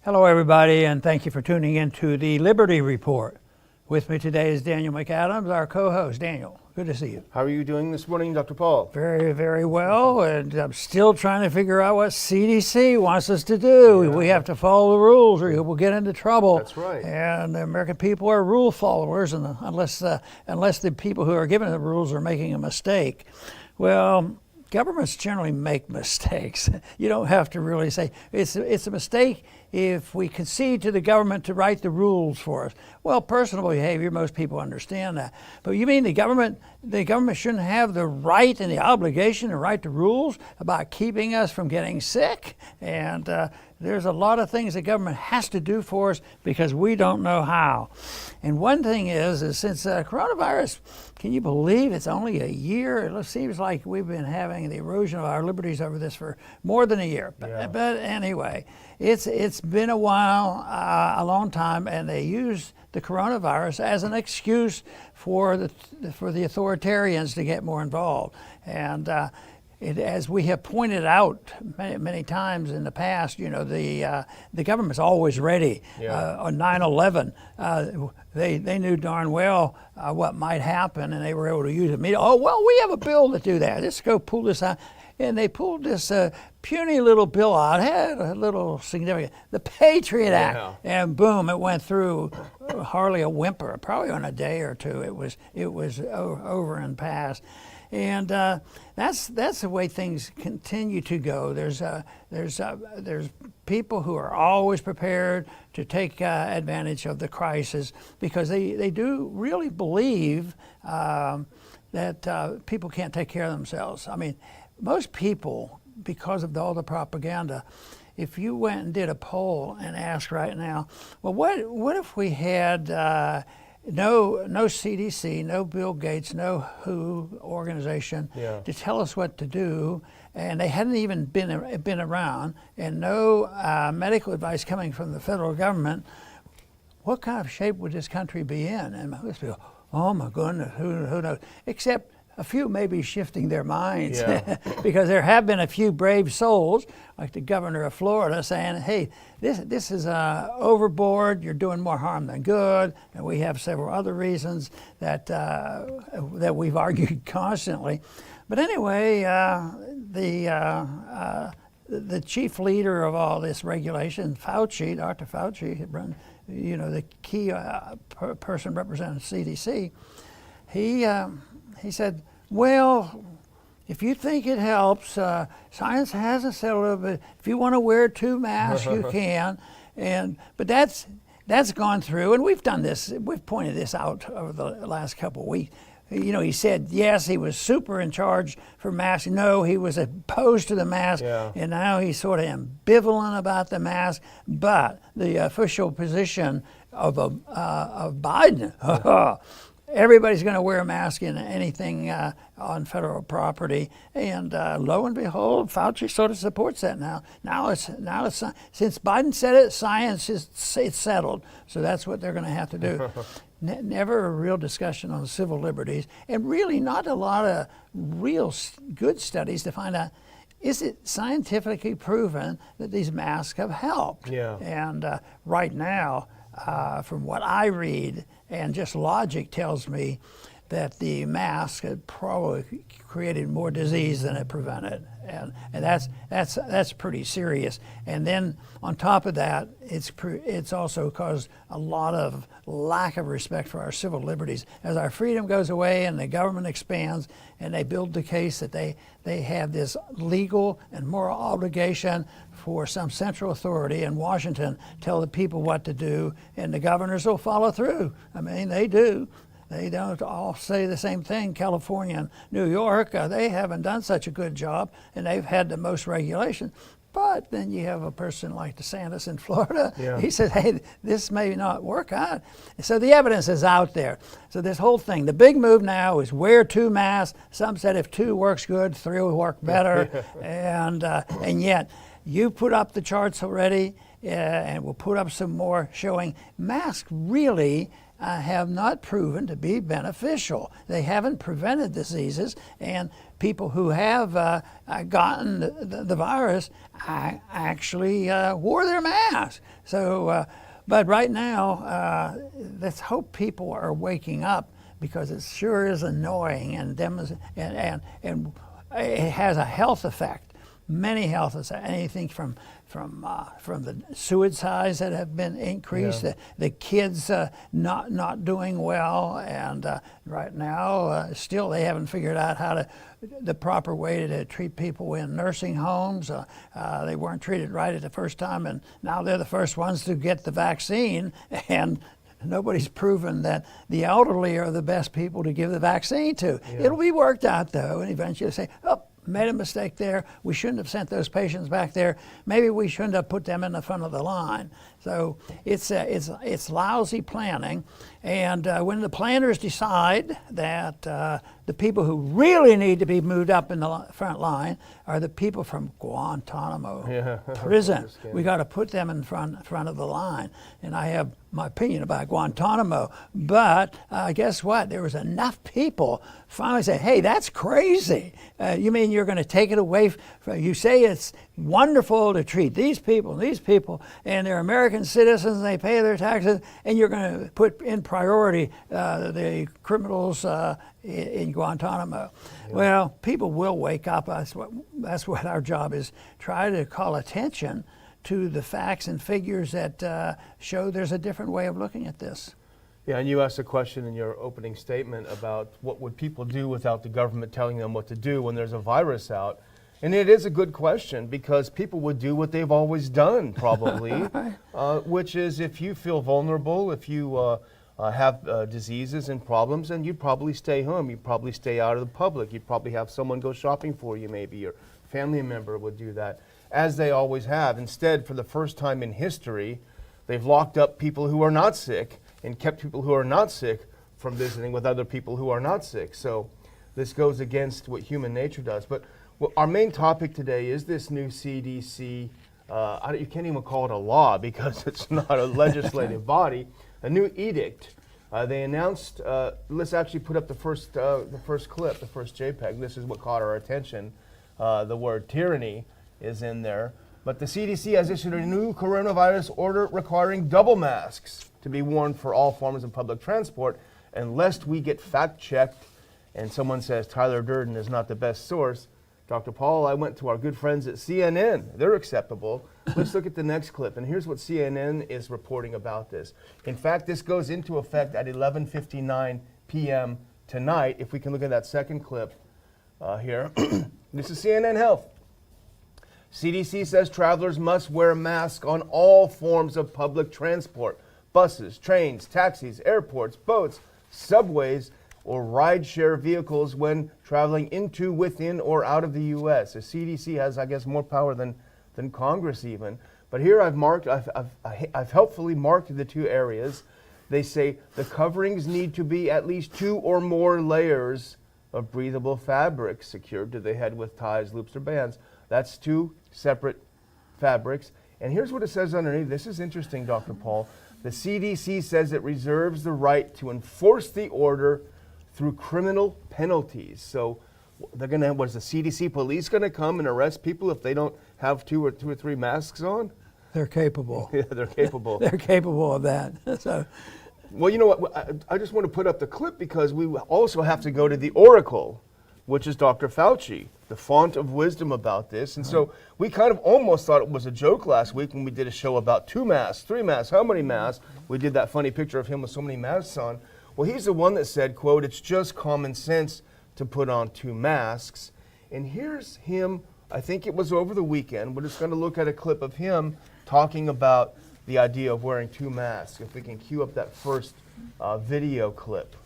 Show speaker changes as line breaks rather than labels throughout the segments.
Hello, everybody, and thank you for tuning in to the Liberty Report. With me today is Daniel McAdams, our co-host. Daniel, good to see you.
How are you doing this morning, Dr. Paul?
Very, very well, and I'm still trying to figure out what CDC wants us to do. Yeah. We have to follow the rules or we'll get into trouble.
That's right.
And the American people are rule followers, and unless the people who are giving the rules are making a mistake. Well, governments generally make mistakes. You don't have to really say it's a mistake if we concede to the government to write the rules for us. Well, personal behavior, most people understand that. But you mean the government shouldn't have the right and the obligation to write the rules about keeping us from getting sick? And there's a lot of things the government has to do for us because we don't know how. And one thing is since coronavirus, can you believe it's only a year? It seems like we've been having the erosion of our liberties over this for more than a year.
Yeah.
But anyway, it's been a while, a long time, and they use the coronavirus as an excuse for the authoritarians to get more involved. And as we have pointed out many times in the past, you know, the government's always ready.
Yeah.
On 9/11, they knew darn well what might happen, and they were able to use it. Oh, well, we have a bill to do that. Let's go pull this out. And they pulled this puny little bill out, had a little significant, the Patriot Act, and boom, it went through, hardly a whimper, probably on a day or two. It was over and passed. And that's the way things continue to go. There's people who are always prepared to take advantage of the crisis because they do really believe that people can't take care of themselves. I mean, most people, because of all the propaganda, if you went and did a poll and asked right now, well, what if we had no CDC, no Bill Gates, no WHO organization to tell us what to do, and they hadn't even been around, and no medical advice coming from the federal government, what kind of shape would this country be in? And most people, oh my goodness, who knows? Except a few may be shifting their minds because there have been a few brave souls, like the governor of Florida, saying, hey, this is overboard, you're doing more harm than good, and we have several other reasons that we've argued constantly. But anyway, the chief leader of all this regulation, Fauci, Dr. Fauci, the key person representing CDC, he said, well, if you think it helps, science hasn't said a little bit. If you want to wear 2 masks, you can. But that's gone through, and we've done this. We've pointed this out over the last couple of weeks. You know, he said, yes, he was super in charge for masks. No, he was opposed to the mask, and now he's sort of ambivalent about the mask. But the official position of Biden, everybody's going to wear a mask in anything on federal property, and lo and behold, Fauci sort of supports that now. Now it's since Biden said it, science it's settled. So that's what they're going to have to do. Never a real discussion on civil liberties, and really not a lot of real good studies to find out, is it scientifically proven that these masks have helped?
Yeah.
And right now, from what I read, and just logic tells me that the mask had probably created more disease than it prevented, and that's pretty serious. And then on top of that, it's also caused a lot of lack of respect for our civil liberties as our freedom goes away and the government expands, and they build the case that they have this legal and moral obligation for some central authority in Washington tell the people what to do, and the governors will follow through. I mean, they do. They don't all say the same thing. California and New York, they haven't done such a good job, and they've had the most regulation. But then you have a person like DeSantis in Florida.
Yeah.
He said, hey, this may not work out. So the evidence is out there. So this whole thing, the big move now is wear 2 masks. Some said if 2 works good, 3 will work better. And yet, you put up the charts already, and we'll put up some more showing masks really have not proven to be beneficial. They haven't prevented diseases, and people who have gotten the virus actually wore their mask. So, but right now, let's hope people are waking up, because it sure is annoying, and it has a health effect. Many health effects, anything from the suicides that have been increased, the kids not doing well, and right now still they haven't figured out the proper way to treat people in nursing homes. They weren't treated right at the first time, and now they're the first ones to get the vaccine, and nobody's proven that the elderly are the best people to give the vaccine to. Yeah. It'll be worked out, though, and eventually say, oh, made a mistake there. We shouldn't have sent those patients back there. Maybe we shouldn't have put them in the front of the line. So it's lousy planning. And when the planners decide that the people who really need to be moved up in the front line are the people from Guantanamo prison, we got to put them in front of the line. And I have my opinion about Guantanamo, but guess what? There was enough people finally say, hey, that's crazy. You mean you're going to take it away from, you say it's wonderful to treat these people, and they're American citizens, and they pay their taxes, and you're going to put in priority the criminals in Guantanamo. Yeah. Well, people will wake up. That's what our job is, try to call attention to the facts and figures that show there's a different way of looking at this.
Yeah, and you asked a question in your opening statement about what would people do without the government telling them what to do when there's a virus out. And it is a good question, because people would do what they've always done, probably, which is if you feel vulnerable, if you have diseases and problems, then you'd probably stay home. You'd probably stay out of the public. You'd probably have someone go shopping for you, maybe your family member would do that, as they always have. Instead, for the first time in history, they've locked up people who are not sick and kept people who are not sick from visiting with other people who are not sick. So this goes against what human nature does. But our main topic today is this new CDC, you can't even call it a law because it's not a legislative body, a new edict. They announced, let's actually put up the first clip, the first JPEG. This is what caught our attention. The word tyranny is in there. But the CDC has issued a new coronavirus order requiring double masks to be worn for all forms of public transport, and lest we get fact-checked and someone says Tyler Durden is not the best source. Dr. Paul, I went to our good friends at CNN. They're acceptable. Let's look at the next clip. And here's what CNN is reporting about this. In fact, this goes into effect at 11:59 p.m. tonight. If we can look at that second clip here. This is CNN Health. CDC says travelers must wear a mask on all forms of public transport. Buses, trains, taxis, airports, boats, subways, or rideshare vehicles when traveling into, within, or out of the U.S. The CDC has, I guess, more power than Congress even. But here I've helpfully marked the two areas. They say the coverings need to be at least 2 or more layers of breathable fabric secured to the head with ties, loops, or bands. That's 2 separate fabrics. And here's what it says underneath. This is interesting, Dr. Paul. The CDC says it reserves the right to enforce the order through criminal penalties. So they're going to have, the CDC police going to come and arrest people if they don't have 2 or 3 masks on?
They're capable.
Yeah, they're capable.
They're capable of that. So,
well, you know what? I just want to put up the clip because we also have to go to the oracle, which is Dr. Fauci, the font of wisdom about this. And so we kind of almost thought it was a joke last week when we did a show about 2 masks, 3 masks, how many masks? We did that funny picture of him with so many masks on. Well, he's the one that said, quote, it's just common sense to put on 2 masks. And here's him, I think it was over the weekend. We're just going to look at a clip of him talking about the idea of wearing 2 masks. If we can cue up that first video clip.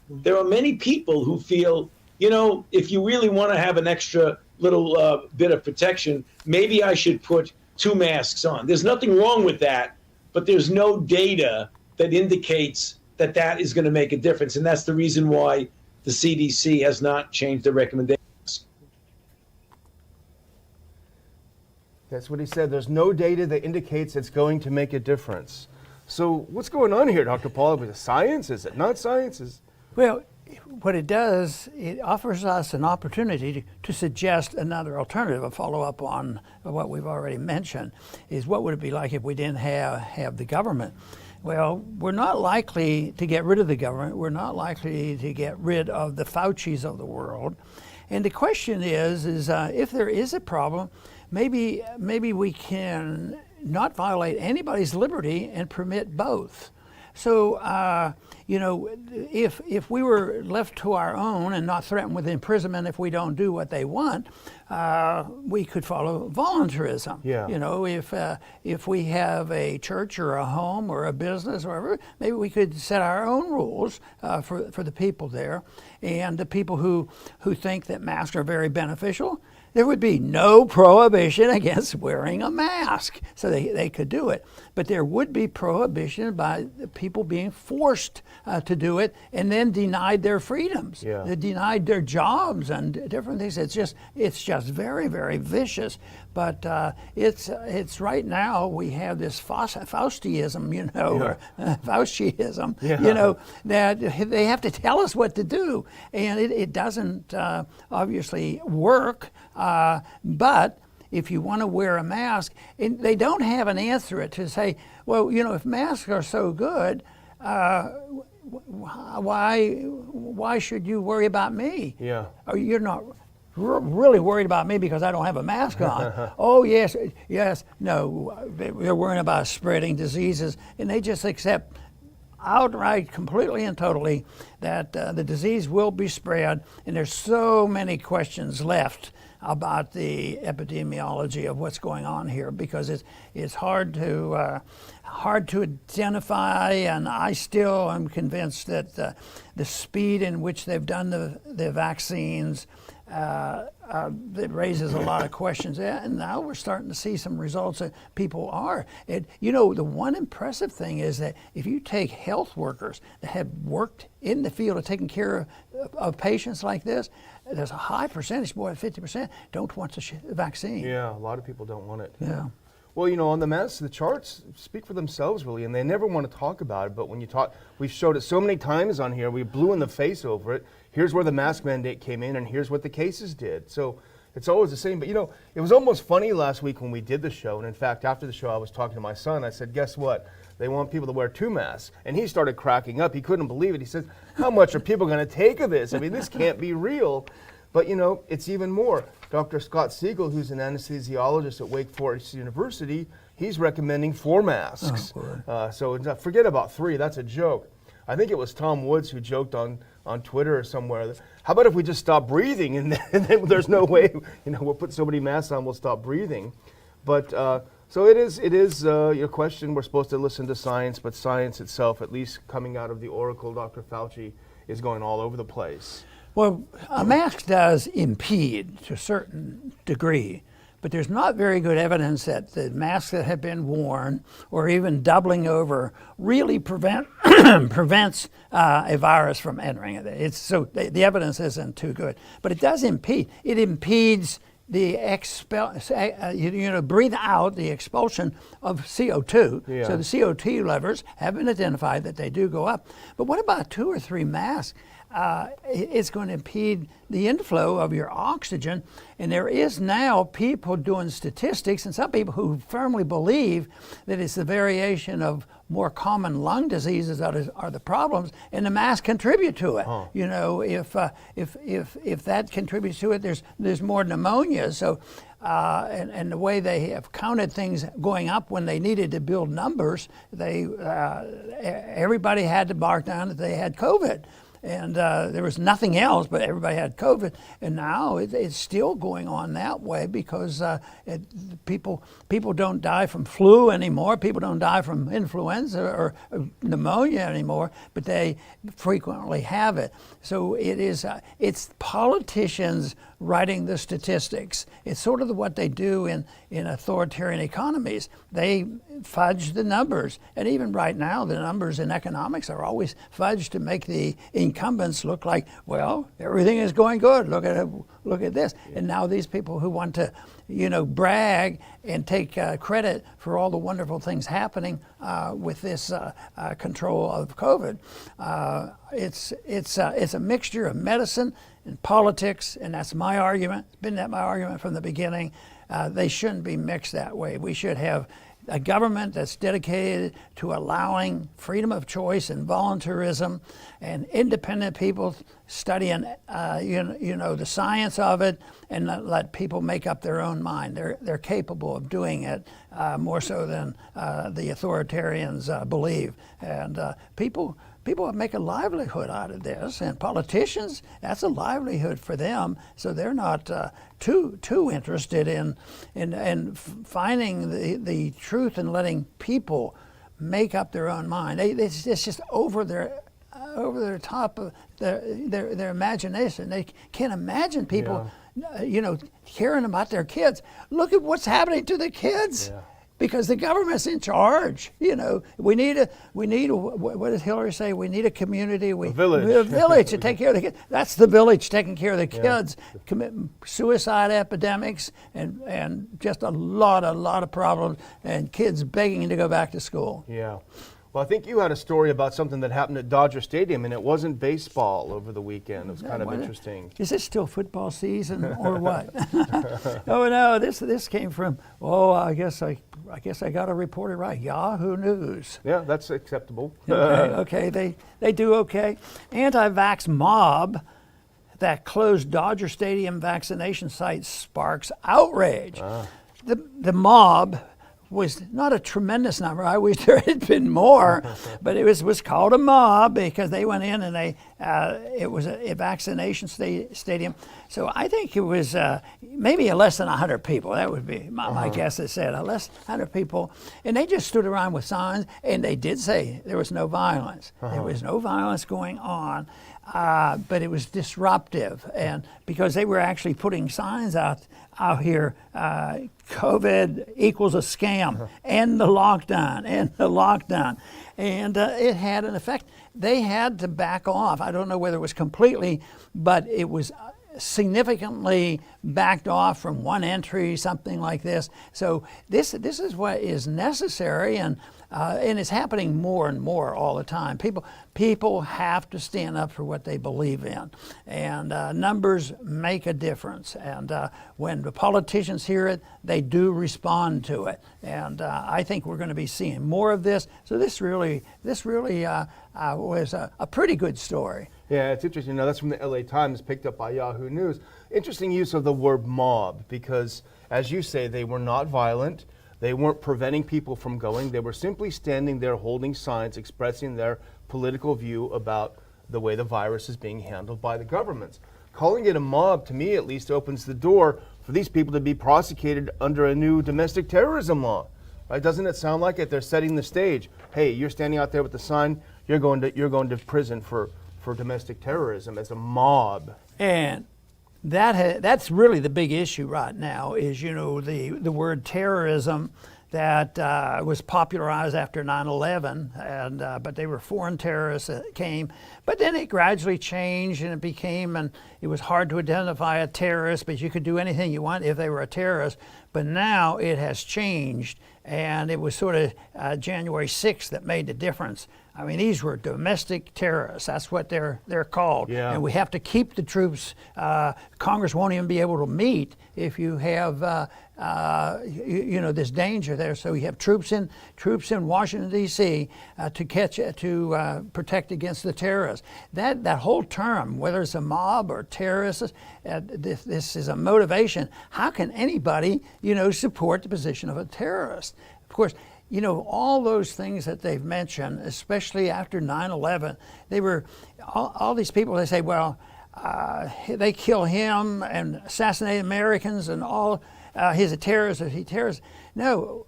There are many people who feel, you know, if you really want to have an extra little bit of protection, maybe I should put 2 masks on. There's nothing wrong with that, but there's no data that indicates that that is going to make a difference. And that's the reason why the CDC has not changed their recommendations.
That's what he said. There's no data that indicates it's going to make a difference. So what's going on here, Dr. Paul? Is it science? Is it not science?
Well, what it does, it offers us an opportunity to suggest another alternative, a follow-up on what we've already mentioned, is what would it be like if we didn't have the government? Well, we're not likely to get rid of the government. We're not likely to get rid of the Faucis of the world. And the question is if there is a problem, maybe we can not violate anybody's liberty and permit both. So, if we were left to our own and not threatened with imprisonment if we don't do what they want, we could follow voluntarism.
Yeah.
If we have a church or a home or a business or whatever, maybe we could set our own rules for the people there. And the people who think that masks are very beneficial, there would be no prohibition against wearing a mask, so they could do it. But there would be prohibition by the people being forced to do it and then denied their freedoms.
Yeah.
They denied their jobs and different things. It's just very, very vicious. But it's right now we have this Faustiism, or Fauciism,
Yeah.
that they have to tell us what to do, and it doesn't obviously work. But if you want to wear a mask, and they don't have an answer to say, well, if masks are so good, why should you worry about me?
Yeah.
Or you're not really worried about me because I don't have a mask on. Oh, yes, no, they're worrying about spreading diseases, and they just accept outright, completely and totally, that the disease will be spread, and there's so many questions left about the epidemiology of what's going on here, because it's hard to identify, and I still am convinced that the speed in which they've done the vaccines that raises a lot of questions. And now we're starting to see some results that people are. The one impressive thing is that if you take health workers that have worked in the field of taking care of patients like this, there's a high percentage, more than 50%, don't want the vaccine.
Yeah, a lot of people don't want it.
Yeah.
Well, on the masks, the charts speak for themselves, really, and they never want to talk about it. But when you talk, we've showed it so many times on here, we blew in the face over it. Here's where the mask mandate came in, and here's what the cases did. So it's always the same. But, it was almost funny last week when we did the show. And in fact, after the show, I was talking to my son. I said, guess what? They want people to wear 2 masks. And he started cracking up. He couldn't believe it. He said, how much are people going to take of this? I mean, this can't be real. But, it's even more. Dr. Scott Siegel, who's an anesthesiologist at Wake Forest University, he's recommending 4 masks. So forget about 3. That's a joke. I think it was Tom Woods who joked on Twitter or somewhere, how about if we just stop breathing and then there's no way, we'll put so many masks on, we'll stop breathing. But so it is your question. We're supposed to listen to science, but science itself, at least coming out of the oracle, Dr. Fauci, is going all over the place.
Well, a mask does impede to a certain degree, but there's not very good evidence that the masks that have been worn or even doubling over really prevents a virus from entering it. So the evidence isn't too good, but it does impede. It impedes the breathe out the expulsion of CO2.
Yeah.
So the CO2 levels have been identified that they do go up. But what about 2 or 3 masks? It's going to impede the inflow of your oxygen. And there is now people doing statistics, and some people who firmly believe that it's the variation of more common lung diseases that are the problems, and the masks contribute to it. If that contributes to it, there's more pneumonia. So, and the way they have counted things going up when they needed to build numbers, everybody had to mark down that they had COVID. And there was nothing else, but everybody had COVID. And now it's still going on that way because people don't die from flu anymore. People don't die from influenza or pneumonia anymore, but they frequently have it. So it's politicians writing the statistics. It's sort of what they do in authoritarian economies. They fudge the numbers. And even right now, the numbers in economics are always fudged to make the incumbents look like, well, everything is going good. Look at this. Yeah. And now these people who want to brag and take credit for all the wonderful things happening with this control of COVID. It's a mixture of medicine and politics, and that's my argument. It's been my argument from the beginning. They shouldn't be mixed that way. We should have a government that's dedicated to allowing freedom of choice and voluntarism, and independent people studying, the science of it, and let people make up their own mind. They're capable of doing it more so than the authoritarians believe. And people make a livelihood out of this, and politicians, that's a livelihood for them. So they're not too interested in finding the truth and letting people make up their own mind. It's just over their top of their imagination. They can't imagine people, caring about their kids. Look at what's happening to the kids.
Yeah.
Because the government's in charge. We need what did Hillary say? We need a community, a village to take care of the kids. That's the village taking care of the kids. Suicide epidemics and just a lot of problems, and kids begging to go back to school.
Yeah. Well, I think you had a story about something that happened at Dodger Stadium, and it wasn't baseball over the weekend. It was kind of interesting.
Is this still football season or what? Oh no, this came from. Oh, I guess I got to report it right. Yahoo News.
Yeah, that's acceptable.
Okay, they do okay. Anti-vax mob that closed Dodger Stadium vaccination site sparks outrage. The mob was not a tremendous number. I wish there had been more, but it was called a mob because they went in and it was a vaccination stadium. So I think it was maybe less than 100 people. That would be my guess. It said less than 100 people, and they just stood around with signs, and they did say there was no violence. There was no violence going on. But it was disruptive, and because they were actually putting signs out here, COVID equals a scam, end the lockdown, and it had an effect. They had to back off. I don't know whether it was completely, but it was significantly backed off from one entry, something like this. So this is what is necessary, and it's happening more and more all the time. People have to stand up for what they believe in, and numbers make a difference. And when the politicians hear it, they do respond to it. And I think we're going to be seeing more of this. So this really was a pretty good story.
Yeah, it's interesting. That's from the LA Times, picked up by Yahoo News. Interesting use of the word mob, because, as you say, they were not violent. They weren't preventing people from going. They were simply standing there holding signs expressing their political view about the way the virus is being handled by the governments. Calling it a mob, to me at least, opens the door for these people to be prosecuted under a new domestic terrorism law. Right? Doesn't it sound like it? They're setting the stage. Hey, you're standing out there with the sign, you're going to prison for domestic terrorism as a mob.
And that's really the big issue right now is, the word terrorism that was popularized after 9/11, and but they were foreign terrorists that came. But then it gradually changed, and it was hard to identify a terrorist, but you could do anything you want if they were a terrorist. But now it has changed, and it was sort of January 6th that made the difference. I mean, these were domestic terrorists. That's what they're called.
Yeah.
And we have to keep the troops. Congress won't even be able to meet if you have this danger there. So you have troops in Washington D.C. to protect against the terrorists. That whole term, whether it's a mob or terrorists, this is a motivation. How can anybody support the position of a terrorist? Of course. All those things that they've mentioned, especially after 9/11, they were all these people. They say, well, they kill him and assassinate Americans, and all he's a terrorist. Is he terrorist? No.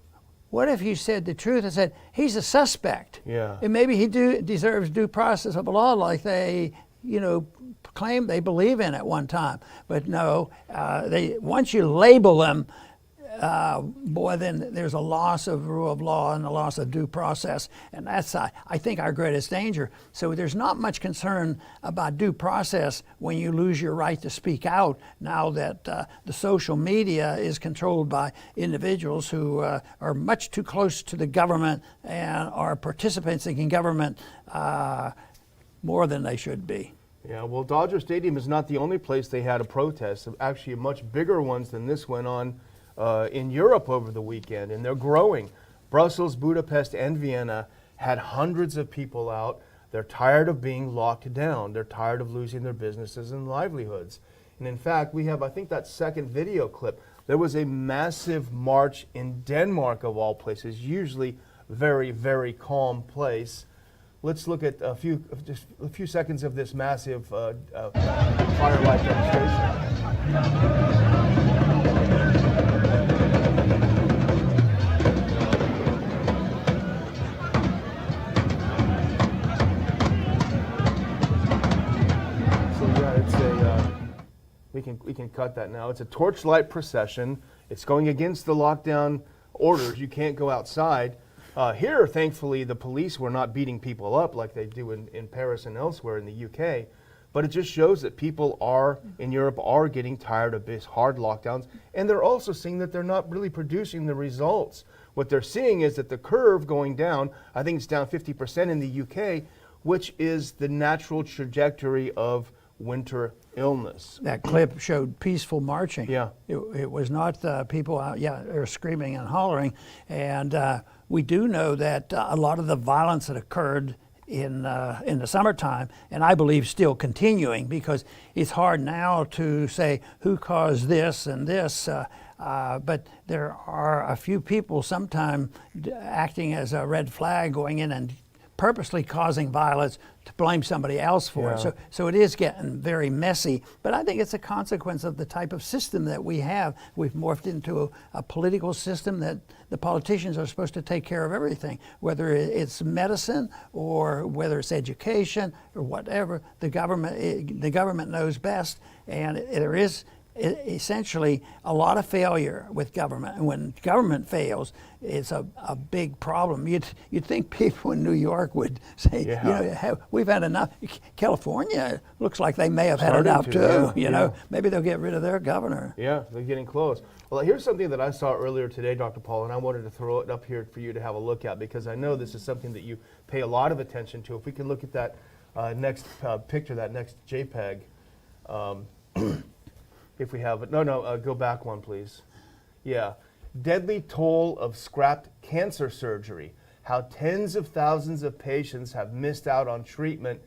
What if you said the truth and said he's a suspect?
Yeah.
And maybe he deserves due process of law, like they claim they believe in at one time. But no, once you label them boy, then there's a loss of rule of law and a loss of due process. And that's, I think, our greatest danger. So there's not much concern about due process when you lose your right to speak out, now that the social media is controlled by individuals who are much too close to the government and are participants in government more than they should be.
Yeah, well, Dodger Stadium is not the only place they had a protest. Actually, much bigger ones than this went on in Europe over the weekend, and they're growing. Brussels, Budapest, and Vienna had hundreds of people out. They're tired of being locked down. They're tired of losing their businesses and livelihoods. And in fact, we have, I think, that second video clip. There was a massive march in Denmark, of all places, usually very, very calm place. Let's look at just a few seconds of this massive firelight demonstration. So yeah, it's we can cut that now. It's a torchlight procession. It's going against the lockdown orders. You can't go outside. Here, thankfully, the police were not beating people up like they do in Paris and elsewhere in the UK. But it just shows that people in Europe are getting tired of these hard lockdowns. And they're also seeing that they're not really producing the results. What they're seeing is that the curve going down, I think it's down 50% in the UK, which is the natural trajectory of winter illness.
That clip showed peaceful marching.
Yeah.
It was not people out, they're screaming and hollering. And we do know that a lot of the violence that occurred in the summertime, and I believe still continuing, because it's hard now to say who caused this and this, but there are a few people sometime acting as a red flag, going in and purposely causing violence to blame somebody else for it. So it is getting very messy, but I think it's a consequence of the type of system that we have. We've morphed into a political system that the politicians are supposed to take care of everything, whether it's medicine or whether it's education or whatever. The government knows best, and there is essentially a lot of failure with government, and when government fails, it's a big problem. You'd think people in New York would say, we've had enough. California looks like they may have had enough too. Maybe they'll get rid of their governor.
Yeah, they're getting close. Well, here's something that I saw earlier today, Dr. Paul, and I wanted to throw it up here for you to have a look at, because I know this is something that you pay a lot of attention to. If we can look at that next picture, that next JPEG. If we have it. No, go back one, please. Yeah. Deadly toll of scrapped cancer surgery. How tens of thousands of patients have missed out on treatment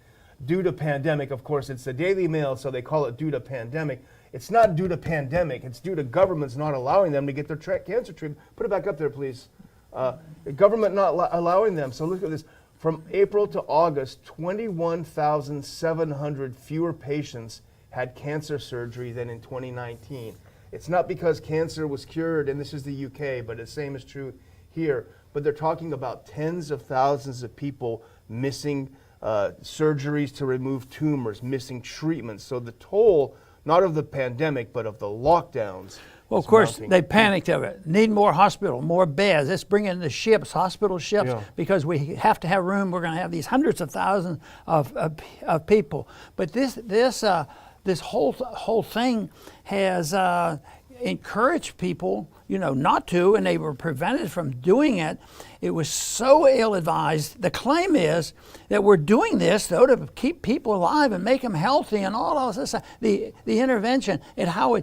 due to pandemic. Of course, it's the Daily Mail, so they call it due to pandemic. It's not due to pandemic. It's due to governments not allowing them to get their cancer treatment. Put it back up there, please. The government not allowing them. So look at this. From April to August, 21,700 fewer patients had cancer surgery than in 2019. It's not because cancer was cured, and this is the UK, but the same is true here. But they're talking about tens of thousands of people missing surgeries to remove tumors, missing treatments. So the toll, not of the pandemic, but of the lockdowns.
Well, of course, they panicked of it. Need more hospital, more beds. Let's bring in the ships, hospital ships, because we have to have room. We're going to have these hundreds of thousands of people. But this whole thing has encouraged people, not to, and they were prevented from doing it. It was so ill-advised. The claim is that we're doing this, though, to keep people alive and make them healthy and all of this. The intervention and how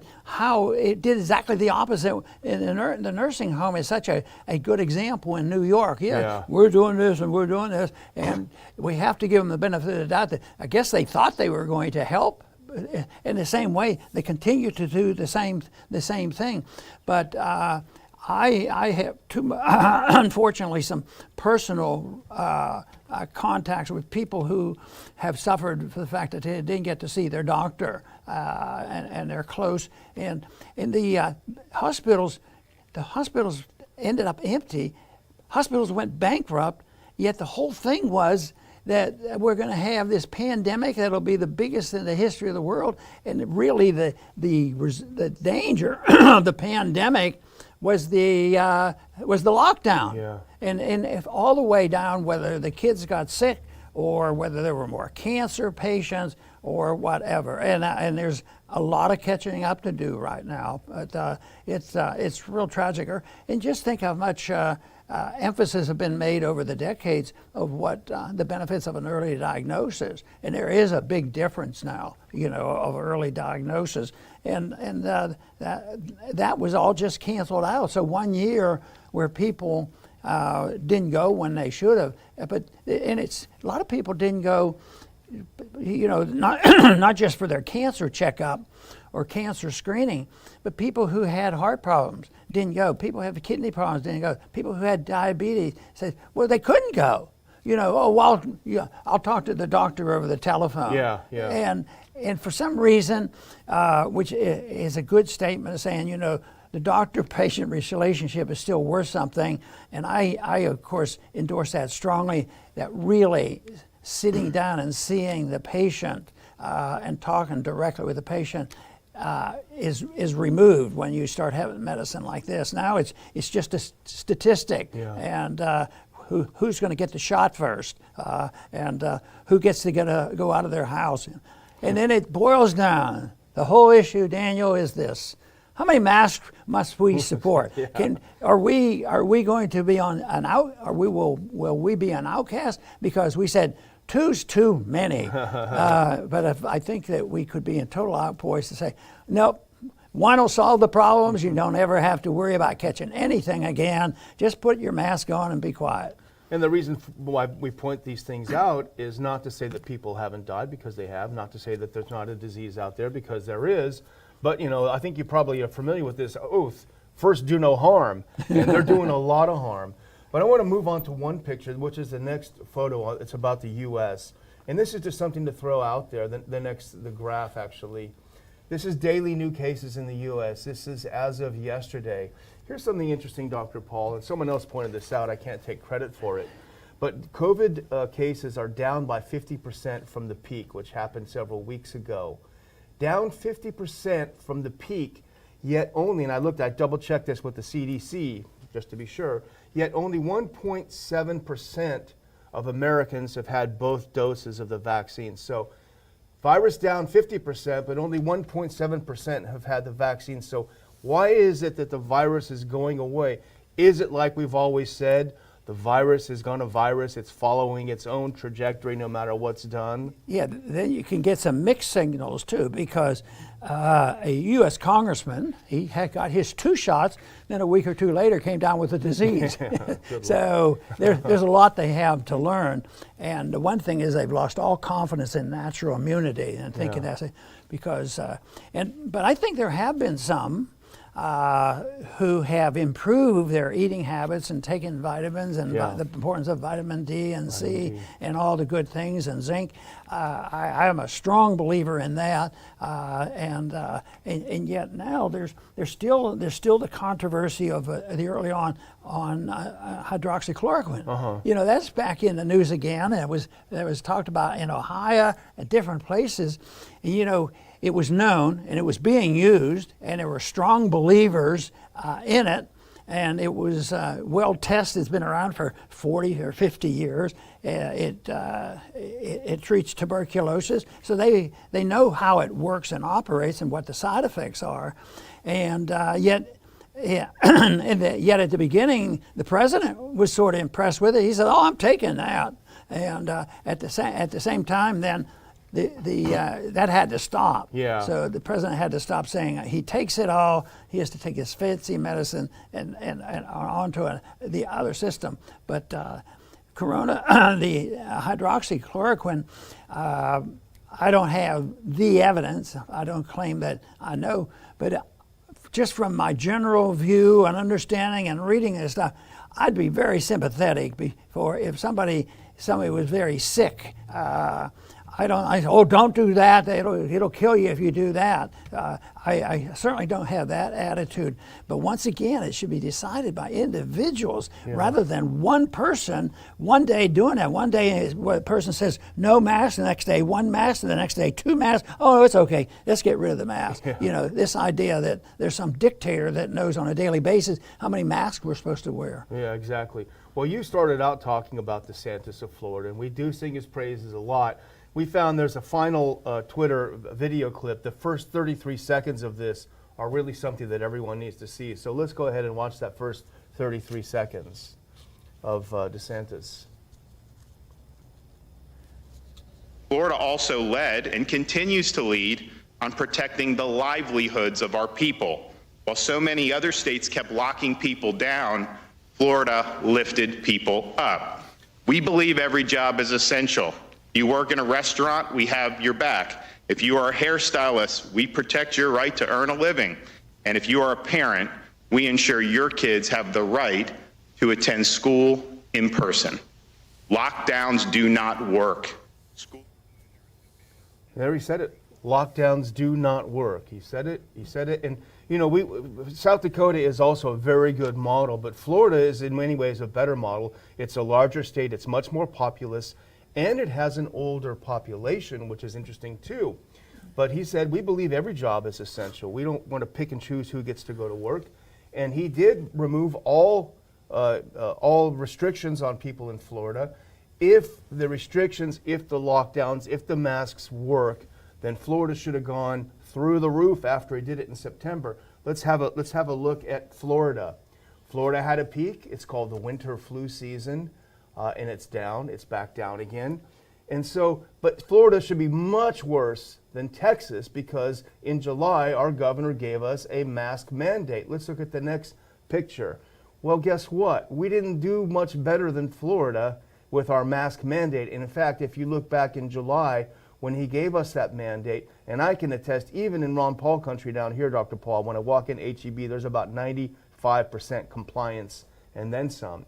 it did exactly the opposite in the nursing home is such a good example in New York. We're doing this and we're doing this, and we have to give them the benefit of the doubt that I guess they thought they were going to help. In the same way, they continue to do the same thing. But I have, unfortunately, some personal contacts with people who have suffered for the fact that they didn't get to see their doctor, and they're close. And in the hospitals ended up empty. Hospitals went bankrupt. Yet the whole thing was that we're going to have this pandemic that'll be the biggest in the history of the world, and really the danger of the pandemic was the lockdown.
Yeah.
And if all the way down, whether the kids got sick or whether there were more cancer patients or whatever, and there's a lot of catching up to do right now. But it's real tragic. And just think how much emphasis have been made over the decades of what the benefits of an early diagnosis, and there is a big difference now, of early diagnosis, and that was all just canceled out. So 1 year where people didn't go when they should have, and it's a lot of people didn't go, not just for their cancer checkup or cancer screening, but people who had heart problems didn't go. People who have kidney problems didn't go. People who had diabetes said, well, they couldn't go. I'll talk to the doctor over the telephone.
Yeah.
And for some reason, which is a good statement of saying, the doctor-patient relationship is still worth something. And I of course, endorse that strongly, that really sitting down and seeing the patient and talking directly with the patient is removed when you start having medicine like this. Now it's just a statistic, and who's going to get the shot first, and who gets to go out of their house, and then it boils down. The whole issue, Daniel, is this: how many masks must we support? Are we going to be on an out? Will we be an outcast because we said two's too many? But I think that we could be in total outpoise to say, nope, one will solve the problems. You don't ever have to worry about catching anything again. Just put your mask on and be quiet.
And the reason why we point these things out is not to say that people haven't died, because they have, not to say that there's not a disease out there, because there is. But, I think you probably are familiar with this oath, first do no harm. And they're doing a lot of harm. But I want to move on to one picture, which is the next photo. It's about the U.S. And this is just something to throw out there, the graph actually. This is daily new cases in the U.S. This is as of yesterday. Here's something interesting, Dr. Paul, and someone else pointed this out. I can't take credit for it. But COVID cases are down by 50% from the peak, which happened several weeks ago. Down 50% from the peak, yet only, and I double-checked this with the CDC, just to be sure, yet only 1.7% of Americans have had both doses of the vaccine. So virus down 50%, but only 1.7% have had the vaccine. So why is it that the virus is going away? Is it like we've always said, the virus is going to virus, it's following its own trajectory no matter what's done?
Yeah, then you can get some mixed signals too, because a U.S. congressman, he had got his 2 shots, then a week or 2 later came down with the disease. So there's a lot they have to learn. And the one thing is they've lost all confidence in natural immunity and thinking that's it, because, but I think there have been some who have improved their eating habits and taken vitamins and the importance of vitamin D and C and all the good things, and zinc. I am a strong believer in that, and yet now there's still the controversy of the early on hydroxychloroquine. That's back in the news again. That was talked about in Ohio at different places, and it was known and it was being used, and there were strong believers in it, and it was well tested. It's been around for 40 or 50 years. It treats tuberculosis, so they know how it works and operates and what the side effects are, and yet at the beginning, the president was sort of impressed with it. He said, "Oh, I'm taking that," and at the same time, then that had to stop. So the president had to stop saying he takes it all. He has to take his fancy medicine and onto the other system. But the hydroxychloroquine, I don't have the evidence. I don't claim that I know, but just from my general view and understanding and reading this stuff, I'd be very sympathetic if somebody was very sick. don't do that. It'll kill you if you do that. I certainly don't have that attitude. But once again, it should be decided by individuals rather than one person one day doing that. One day, a person says no mask, the next day one mask, and the next day two masks. Oh, no, it's okay. Let's get rid of the mask.
Yeah.
This idea that there's some dictator that knows on a daily basis how many masks we're supposed to wear.
Yeah, exactly. Well, you started out talking about DeSantis of Florida, and we do sing his praises a lot. We found there's a final Twitter video clip. The first 33 seconds of this are really something that everyone needs to see. So let's go ahead and watch that first 33 seconds of DeSantis.
Florida also led and continues to lead on protecting the livelihoods of our people. While so many other states kept locking people down, Florida lifted people up. We believe every job is essential. You work in a restaurant, we have your back. If you are a hairstylist, we protect your right to earn a living. And if you are a parent, we ensure your kids have the right to attend school in person. Lockdowns do not work.
There he said it. Lockdowns do not work. He said it. He said it. And South Dakota is also a very good model, but Florida is in many ways a better model. It's a larger state. It's much more populous. And it has an older population, which is interesting too. But he said, we believe every job is essential. We don't want to pick and choose who gets to go to work. And he did remove all restrictions on people in Florida. If the restrictions, if the lockdowns, if the masks work, then Florida should have gone through the roof after he did it in September. Let's have a look at Florida. Florida had a peak. It's called the winter flu season. And it's down, it's back down again. And so, but Florida should be much worse than Texas because in July, our governor gave us a mask mandate. Let's look at the next picture. Well, guess what? We didn't do much better than Florida with our mask mandate. And in fact, if you look back in July, when he gave us that mandate, and I can attest, even in Ron Paul country down here, Dr. Paul, when I walk in HEB, there's about 95% compliance and then some.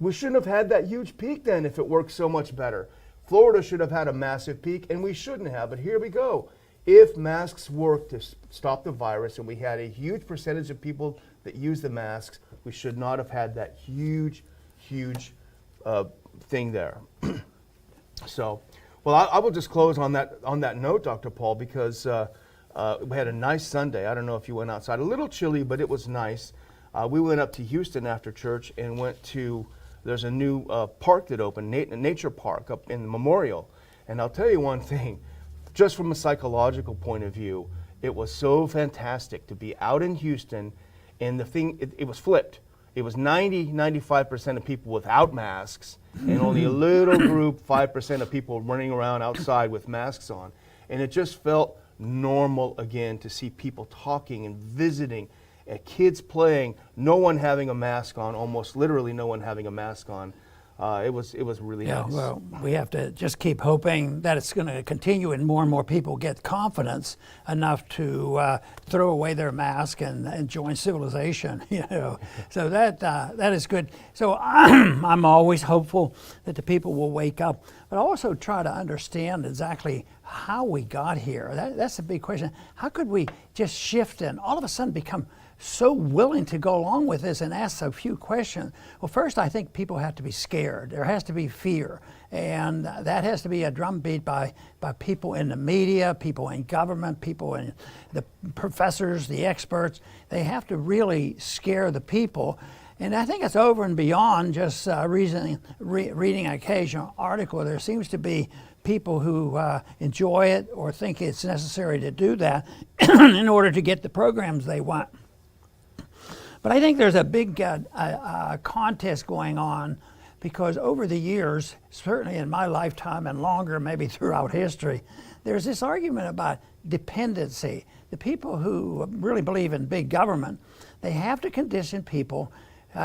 We shouldn't have had that huge peak then if it worked so much better. Florida should have had a massive peak, and we shouldn't have, but here we go. If masks work to stop the virus, and we had a huge percentage of people that use the masks, we should not have had that huge thing there. So, well, I will just close on that note, Dr. Paul, because we had a nice Sunday. I don't know if you went outside. A little chilly, but it was nice. We went up to Houston after church and went to, there's a new park that opened, a nature park up in Memorial. And I'll tell you one thing, just from a psychological point of view, it was so fantastic to be out in Houston, and the thing, it was flipped. It was 95% of people without masks, and only a little group, 5% of people running around outside with masks on. And it just felt normal again to see people talking and visiting, kids playing, no one having a mask on, almost literally no one having a mask on. It was really nice.
Well, we have to just keep hoping that it's going to continue and more people get confidence enough to throw away their mask and join civilization. So that is good. So I'm always hopeful that the people will wake up, but also try to understand exactly how we got here. That's a big question. How could we just shift and all of a sudden become so willing to go along with this and ask a few questions? Well, first, I think people have to be scared. There has to be fear. And that has to be a drumbeat by people in the media, people in government, people in the professors, the experts. They have to really scare the people. And I think it's over and beyond just reading an occasional article. There seems to be people who enjoy it or think it's necessary to do that in order to get the programs they want. But I think there's a big contest going on because over the years, certainly in my lifetime and longer, maybe throughout history, there's this argument about dependency. The people who really believe in big government, they have to condition people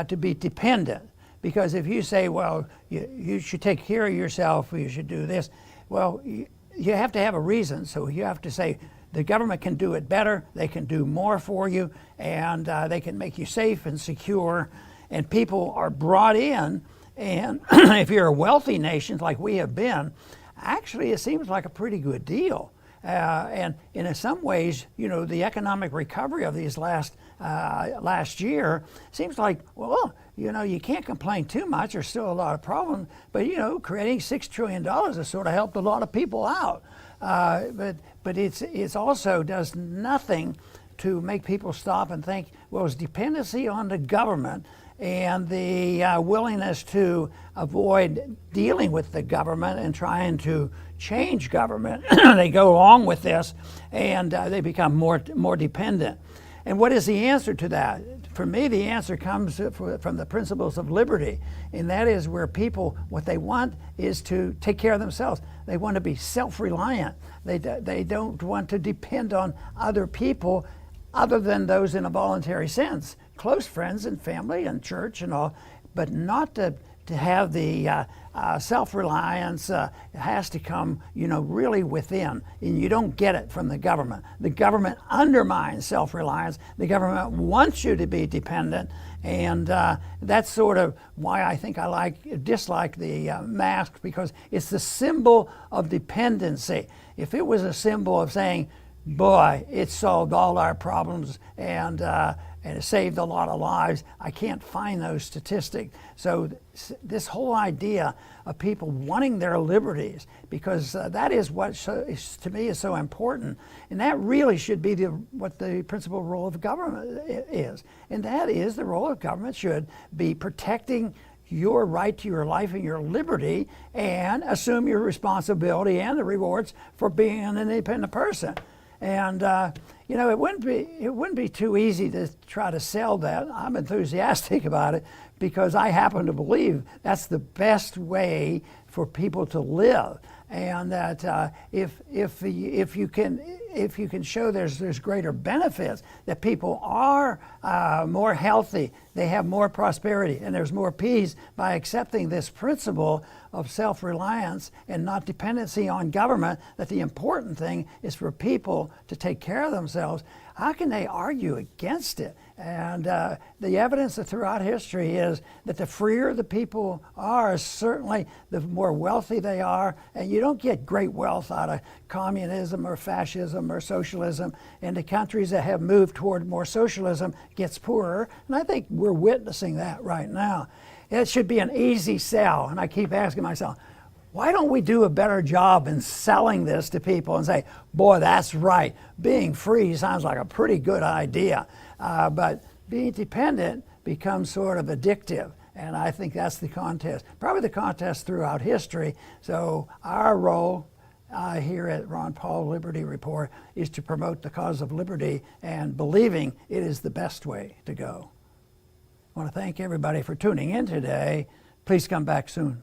to be dependent. Because if you say, well, you should take care of yourself, you should do this, well, you have to have a reason. So you have to say, the government can do it better, they can do more for you, and they can make you safe and secure, and people are brought in, and if you're a wealthy nation like we have been, actually it seems like a pretty good deal. And in some ways, the economic recovery of these last year seems like, well, you can't complain too much. There's still a lot of problems, but creating $6 trillion has sort of helped a lot of people out. But it's also does nothing to make people stop and think, well, it's dependency on the government and the willingness to avoid dealing with the government and trying to change government. They go along with this, and they become more dependent. And what is the answer to that? For me, the answer comes from the principles of liberty, and that is where people, what they want is to take care of themselves. They want to be self-reliant. They don't want to depend on other people other than those in a voluntary sense, close friends and family and church and all, but not to have the self-reliance. Has to come, really within, and you don't get it from the government. The government undermines self-reliance. The government wants you to be dependent, and that's sort of why I think I dislike the mask, because it's the symbol of dependency. If it was a symbol of saying, boy, it solved all our problems and it saved a lot of lives, I can't find those statistics. So this whole idea of people wanting their liberties, because that is what to me is so important, and that really should be what the principal role of government is, and that is the role of government should be protecting your right to your life and your liberty, and assume your responsibility and the rewards for being an independent person. And it wouldn't be too easy to try to sell that. I'm enthusiastic about it because I happen to believe that's the best way for people to live, and that if you can show there's greater benefits, that people are more healthy, they have more prosperity, and there's more peace by accepting this principle of self-reliance and not dependency on government, that the important thing is for people to take care of themselves. How can they argue against it? And the evidence throughout history is that the freer the people are, certainly the more wealthy they are. And you don't get great wealth out of communism or fascism or socialism. And the countries that have moved toward more socialism gets poorer. And I think we're witnessing that right now. It should be an easy sell. And I keep asking myself, why don't we do a better job in selling this to people and say, boy, that's right, being free sounds like a pretty good idea. But being dependent becomes sort of addictive. And I think that's the contest, probably the contest throughout history. So our role here at Ron Paul Liberty Report is to promote the cause of liberty and believing it is the best way to go. I want to thank everybody for tuning in today. Please come back soon.